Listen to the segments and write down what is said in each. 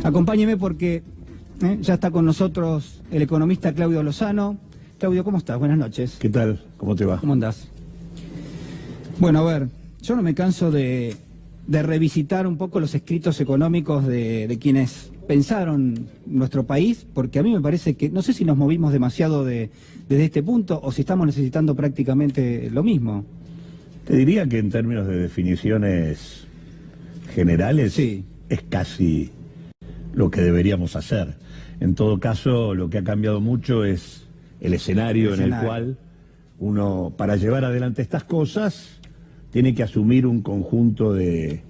Acompáñeme porque ya está con nosotros el economista Claudio Lozano. Claudio, ¿cómo estás? Buenas noches. ¿Qué tal? ¿Cómo te va? ¿Cómo andás? Bueno, a ver, yo no me canso de revisitar un poco los escritos económicos de quienes pensaron nuestro país, porque a mí me parece que, no sé si nos movimos demasiado desde este punto o si estamos necesitando prácticamente lo mismo. Te diría que en términos de definiciones generales, sí, es casi lo que deberíamos hacer. En todo caso, lo que ha cambiado mucho es el escenario en el cual uno, para llevar adelante estas cosas, tiene que asumir un conjunto de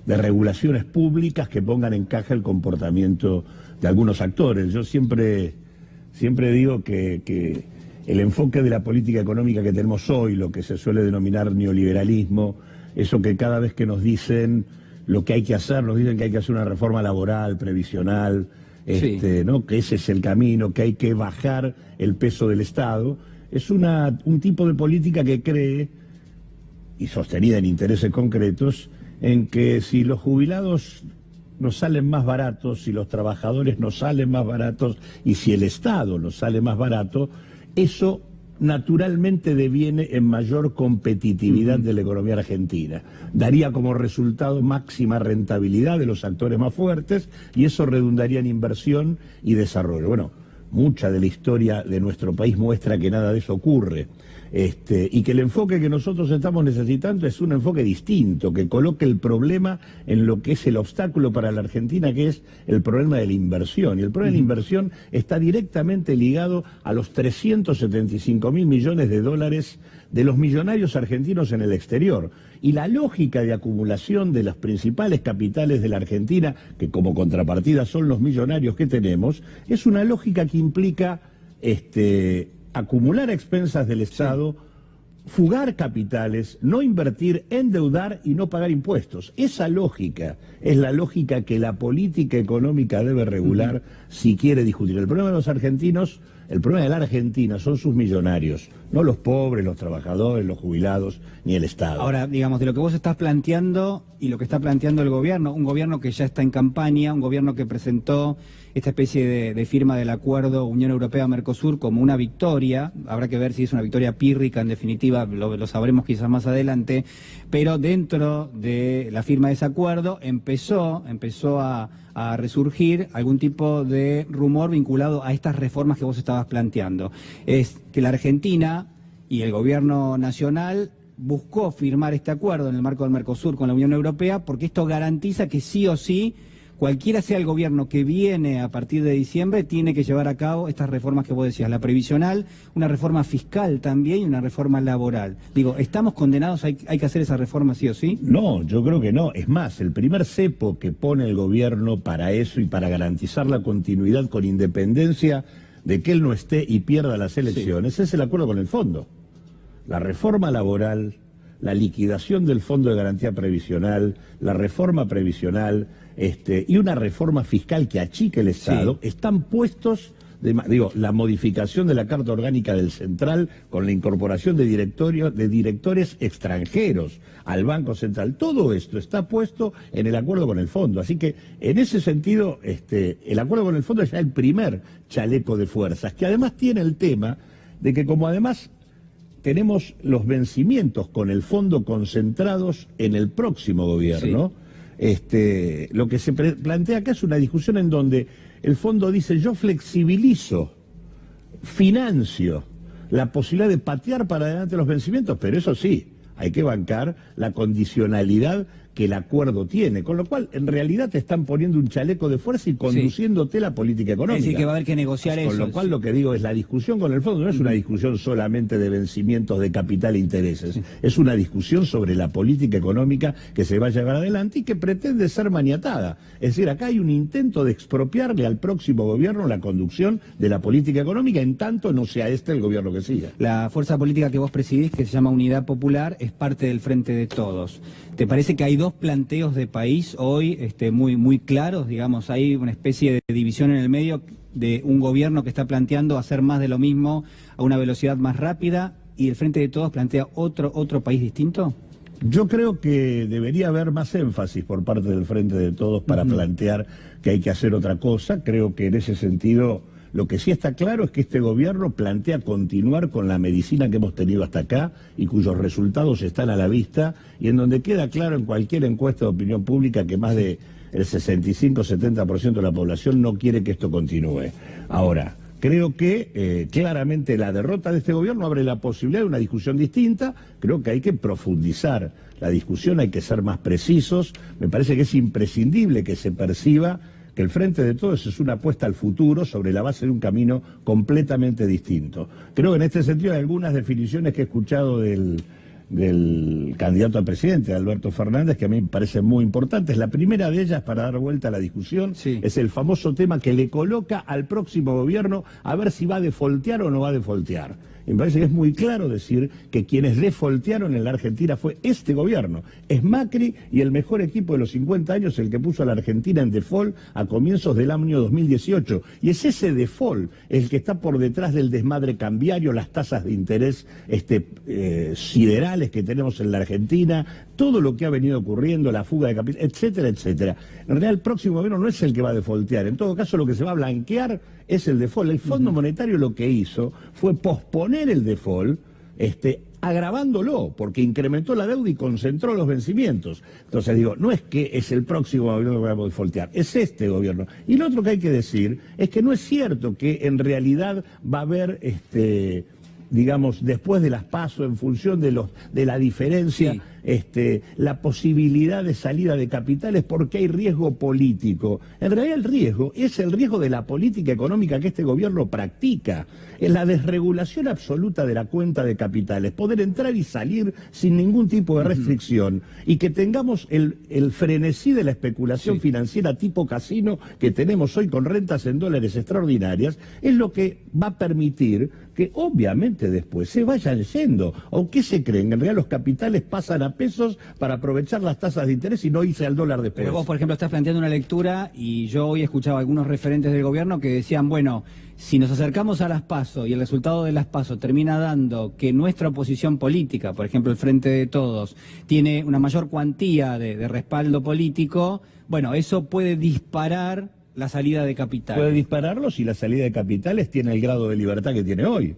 regulaciones públicas que pongan en caja el comportamiento de algunos actores. Yo siempre digo que el enfoque de la política económica que tenemos hoy, lo que se suele denominar neoliberalismo, eso que cada vez que nos dicen lo que hay que hacer, nos dicen que hay que hacer una reforma laboral, previsional, ¿no? Que ese es el camino, que hay que bajar el peso del Estado, es un tipo de política que cree, y sostenida en intereses concretos, en que si los jubilados nos salen más baratos, si los trabajadores nos salen más baratos y si el Estado nos sale más barato, eso naturalmente deviene en mayor competitividad de la economía argentina. Daría como resultado máxima rentabilidad de los actores más fuertes y eso redundaría en inversión y desarrollo. Bueno, mucha de la historia de nuestro país muestra que nada de eso ocurre. Y que el enfoque que nosotros estamos necesitando es un enfoque distinto, que coloque el problema en lo que es el obstáculo para la Argentina, que es el problema de la inversión. Y el problema de la inversión está directamente ligado a los 375.000 millones de dólares de los millonarios argentinos en el exterior. Y la lógica de acumulación de las principales capitales de la Argentina, que como contrapartida son los millonarios que tenemos, es una lógica que implica acumular a expensas del Estado, fugar capitales, no invertir, endeudar y no pagar impuestos. Esa lógica es la lógica que la política económica debe regular si quiere discutir. El problema de los argentinos, el problema de la Argentina son sus millonarios, no los pobres, los trabajadores, los jubilados, ni el Estado. Ahora, digamos, de lo que vos estás planteando y lo que está planteando el gobierno, un gobierno que ya está en campaña, un gobierno que presentó esta especie de firma del acuerdo Unión Europea-Mercosur como una victoria, habrá que ver si es una victoria pírrica, en definitiva, lo sabremos quizás más adelante, pero dentro de la firma de ese acuerdo empezó a resurgir algún tipo de rumor vinculado a estas reformas que vos estabas planteando. Es que la Argentina y el gobierno nacional buscó firmar este acuerdo en el marco del Mercosur con la Unión Europea porque esto garantiza que sí o sí, cualquiera sea el gobierno que viene a partir de diciembre, tiene que llevar a cabo estas reformas que vos decías, la previsional, una reforma fiscal también y una reforma laboral. Digo, ¿estamos condenados? ¿Hay que hacer esa reforma sí o sí? No, yo creo que no. Es más, el primer cepo que pone el gobierno para eso y para garantizar la continuidad con independencia de que él no esté y pierda las elecciones, es el acuerdo con el fondo. La reforma laboral, la liquidación del Fondo de Garantía Previsional, la reforma previsional y una reforma fiscal que achique el Estado, están puestos, la modificación de la Carta Orgánica del Central con la incorporación de directores extranjeros al Banco Central. Todo esto está puesto en el acuerdo con el fondo. Así que, en ese sentido, el acuerdo con el fondo es ya el primer chaleco de fuerzas, que además tiene el tema de que como además tenemos los vencimientos con el fondo concentrados en el próximo gobierno. Lo que se plantea acá es una discusión en donde el fondo dice: yo flexibilizo, financio la posibilidad de patear para adelante los vencimientos, pero eso sí, hay que bancar la condicionalidad que el acuerdo tiene, con lo cual en realidad te están poniendo un chaleco de fuerza y conduciéndote la política económica. Es decir, que va a haber que negociar eso. Con lo cual lo que digo es, la discusión con el fondo no es una discusión solamente de vencimientos de capital e intereses, es una discusión sobre la política económica que se va a llevar adelante y que pretende ser maniatada. Es decir, acá hay un intento de expropiarle al próximo gobierno la conducción de la política económica, en tanto no sea este el gobierno que siga. La fuerza política que vos presidís, que se llama Unidad Popular, es parte del Frente de Todos. ¿Te parece que hay dos planteos de país hoy muy claros? Digamos, hay una especie de división en el medio de un gobierno que está planteando hacer más de lo mismo a una velocidad más rápida y el Frente de Todos plantea otro país distinto. Yo creo que debería haber más énfasis por parte del Frente de Todos para plantear que hay que hacer otra cosa. Creo que en ese sentido lo que sí está claro es que este gobierno plantea continuar con la medicina que hemos tenido hasta acá y cuyos resultados están a la vista, y en donde queda claro en cualquier encuesta de opinión pública que más de el 65-70% de la población no quiere que esto continúe. Ahora, creo que claramente la derrota de este gobierno abre la posibilidad de una discusión distinta. Creo que hay que profundizar la discusión, hay que ser más precisos. Me parece que es imprescindible que se perciba que el Frente de Todos es una apuesta al futuro sobre la base de un camino completamente distinto. Creo que en este sentido hay algunas definiciones que he escuchado del candidato a presidente, Alberto Fernández, que a mí me parecen muy importantes. La primera de ellas, para dar vuelta a la discusión, es el famoso tema que le coloca al próximo gobierno a ver si va a defoltear o no va a defoltear. Y me parece que es muy claro decir que quienes defoltearon en la Argentina fue este gobierno. Es Macri y el mejor equipo de los 50 años el que puso a la Argentina en default a comienzos del año 2018. Y es ese default el que está por detrás del desmadre cambiario, las tasas de interés siderales que tenemos en la Argentina, todo lo que ha venido ocurriendo, la fuga de capital, etcétera, etcétera. En realidad el próximo gobierno no es el que va a defoltear. En todo caso lo que se va a blanquear es el default. El Fondo Monetario lo que hizo fue posponer el default, agravándolo, porque incrementó la deuda y concentró los vencimientos. Entonces digo, no es que es el próximo gobierno que va a defoltear, es este gobierno. Y lo otro que hay que decir es que no es cierto que en realidad va a haber, digamos, después de las PASO, en función de la diferencia, la posibilidad de salida de capitales porque hay riesgo político. En realidad el riesgo es el riesgo de la política económica que este gobierno practica. Es la desregulación absoluta de la cuenta de capitales, poder entrar y salir sin ningún tipo de restricción, y que tengamos el frenesí de la especulación financiera tipo casino que tenemos hoy con rentas en dólares extraordinarias, es lo que va a permitir que obviamente después se vayan yendo. ¿O qué se creen? En realidad los capitales pasan a pesos para aprovechar las tasas de interés y no irse al dólar después. Pero vos, por ejemplo, estás planteando una lectura, y yo hoy escuchaba a algunos referentes del gobierno que decían, bueno, si nos acercamos a las PASO y el resultado de las PASO termina dando que nuestra oposición política, por ejemplo el Frente de Todos, tiene una mayor cuantía de respaldo político, bueno, eso puede disparar la salida de capitales. Puede dispararlo si la salida de capitales tiene el grado de libertad que tiene hoy.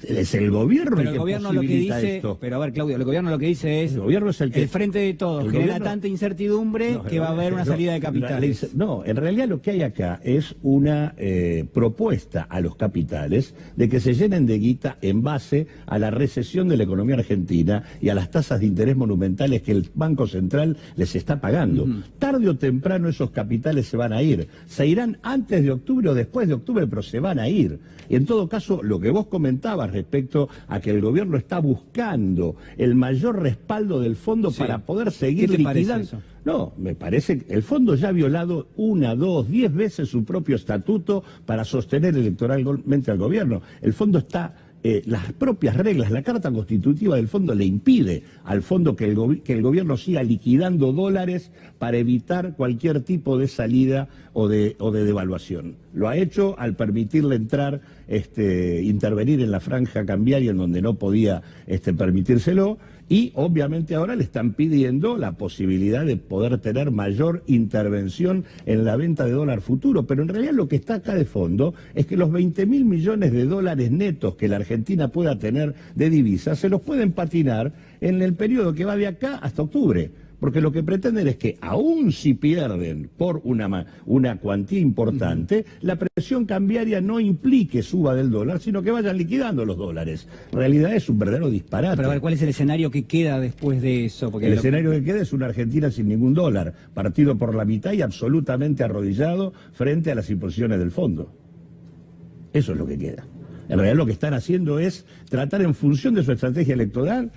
Es el gobierno el que posibilita esto. Pero a ver, Claudio, el gobierno lo que dice es, el Frente de Todos genera tanta incertidumbre que va a haber una salida de capitales. No, en realidad lo que hay acá es una propuesta a los capitales de que se llenen de guita en base a la recesión de la economía argentina y a las tasas de interés monumentales que el Banco Central les está pagando. Tarde o temprano esos capitales se van a ir. Se irán antes de octubre o después de octubre, pero se van a ir. Y en todo caso, lo que vos comentabas respecto a que el gobierno está buscando el mayor respaldo del fondo para poder seguir liquidando. No, me parece que el fondo ya ha violado 1, 2, 10 veces su propio estatuto para sostener electoralmente al gobierno. El fondo está... las propias reglas, la carta constitutiva del fondo le impide al fondo que el gobierno siga liquidando dólares para evitar cualquier tipo de salida o de devaluación. Lo ha hecho al permitirle entrar, intervenir en la franja cambiaria en donde no podía permitírselo, y obviamente ahora le están pidiendo la posibilidad de poder tener mayor intervención en la venta de dólar futuro. Pero en realidad lo que está acá de fondo es que los 20.000 millones de dólares netos que la Argentina pueda tener de divisas se los pueden patinar en el periodo que va de acá hasta octubre. Porque lo que pretenden es que, aun si pierden por una cuantía importante, la presión cambiaria no implique suba del dólar, sino que vayan liquidando los dólares. En realidad es un verdadero disparate. Pero a ver, ¿cuál es el escenario que queda después de eso? Porque el escenario que queda es una Argentina sin ningún dólar, partido por la mitad y absolutamente arrodillado frente a las imposiciones del fondo. Eso es lo que queda. En realidad lo que están haciendo es tratar, en función de su estrategia electoral,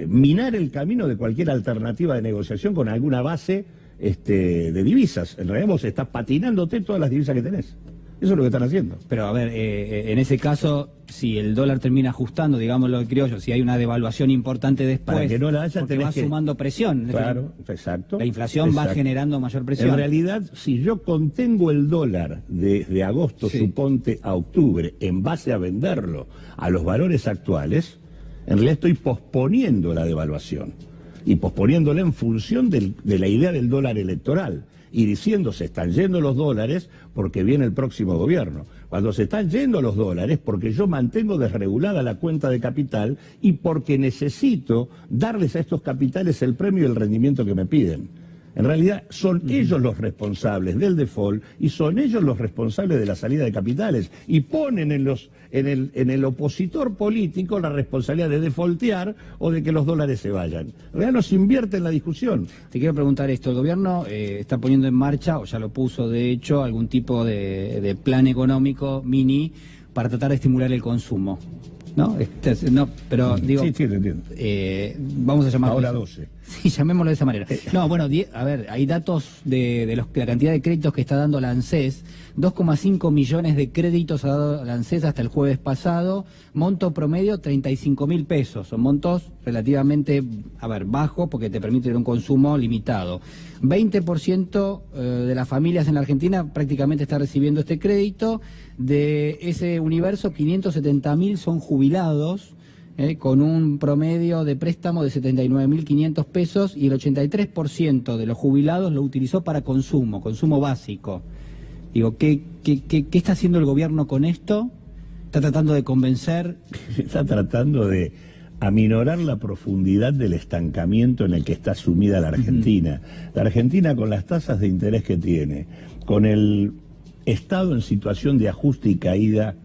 minar el camino de cualquier alternativa de negociación con alguna base de divisas. En realidad vos estás patinándote todas las divisas que tenés. Eso es lo que están haciendo. Pero a ver, en ese caso, si el dólar termina ajustando, digámoslo en criollo, si hay una devaluación importante después, para que no la haya, porque va sumando presión. Claro, exacto. La inflación va generando mayor presión. En realidad, si yo contengo el dólar desde agosto, suponte, a octubre, en base a venderlo a los valores actuales, en realidad estoy posponiendo la devaluación. y posponiéndola en función de la idea del dólar electoral y diciendo se están yendo los dólares porque viene el próximo gobierno. Cuando se están yendo los dólares porque yo mantengo desregulada la cuenta de capital y porque necesito darles a estos capitales el premio y el rendimiento que me piden. En realidad son ellos los responsables del default y son ellos los responsables de la salida de capitales y ponen en el opositor político la responsabilidad de defaultear o de que los dólares se vayan. En realidad no se invierte en la discusión. Te quiero preguntar esto, el gobierno está poniendo en marcha, o ya lo puso de hecho, algún tipo de plan económico mini para tratar de estimular el consumo. ¿No? No, pero digo... Sí, te entiendo. Vamos a llamarlo... Ahora 12. Sí, llamémoslo de esa manera. No, bueno, a ver, hay datos de la cantidad de créditos que está dando la ANSES. 2,5 millones de créditos ha dado la ANSES hasta el jueves pasado. Monto promedio 35.000 pesos. Son montos relativamente, bajos porque te permiten un consumo limitado. 20% de las familias en la Argentina prácticamente está recibiendo este crédito. De ese universo, 570.000 son jubilados, con un promedio de préstamo de 79.500 pesos y el 83% de los jubilados lo utilizó para consumo básico. Digo, ¿qué está haciendo el gobierno con esto? ¿Está tratando de convencer? Está tratando de aminorar la profundidad del estancamiento en el que está sumida la Argentina. La Argentina, con las tasas de interés que tiene, con el Estado en situación de ajuste y caída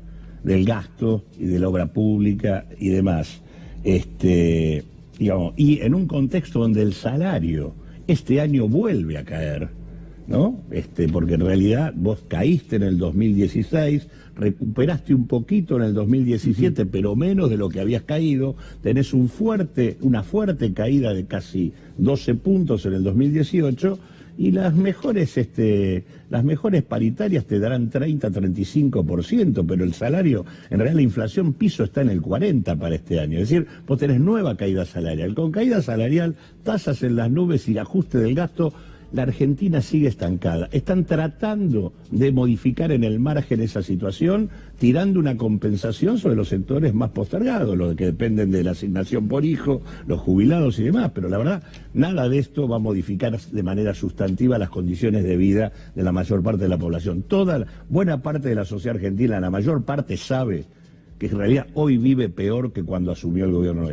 del gasto y de la obra pública y demás, digamos, y en un contexto donde el salario este año vuelve a caer, ¿no? Porque en realidad vos caíste en el 2016, recuperaste un poquito en el 2017, pero menos de lo que habías caído, tenés una fuerte caída de casi 12 puntos en el 2018, y las mejores paritarias te darán 30-35%, pero el salario, en realidad la inflación piso está en el 40% para este año. Es decir, vos tenés nueva caída salarial. Con caída salarial, tasas en las nubes y ajuste del gasto, la Argentina sigue estancada. Están tratando de modificar en el margen esa situación, tirando una compensación sobre los sectores más postergados, los que dependen de la asignación por hijo, los jubilados y demás, pero la verdad, nada de esto va a modificar de manera sustantiva las condiciones de vida de la mayor parte de la población. Buena parte de la sociedad argentina, la mayor parte sabe que en realidad hoy vive peor que cuando asumió el gobierno de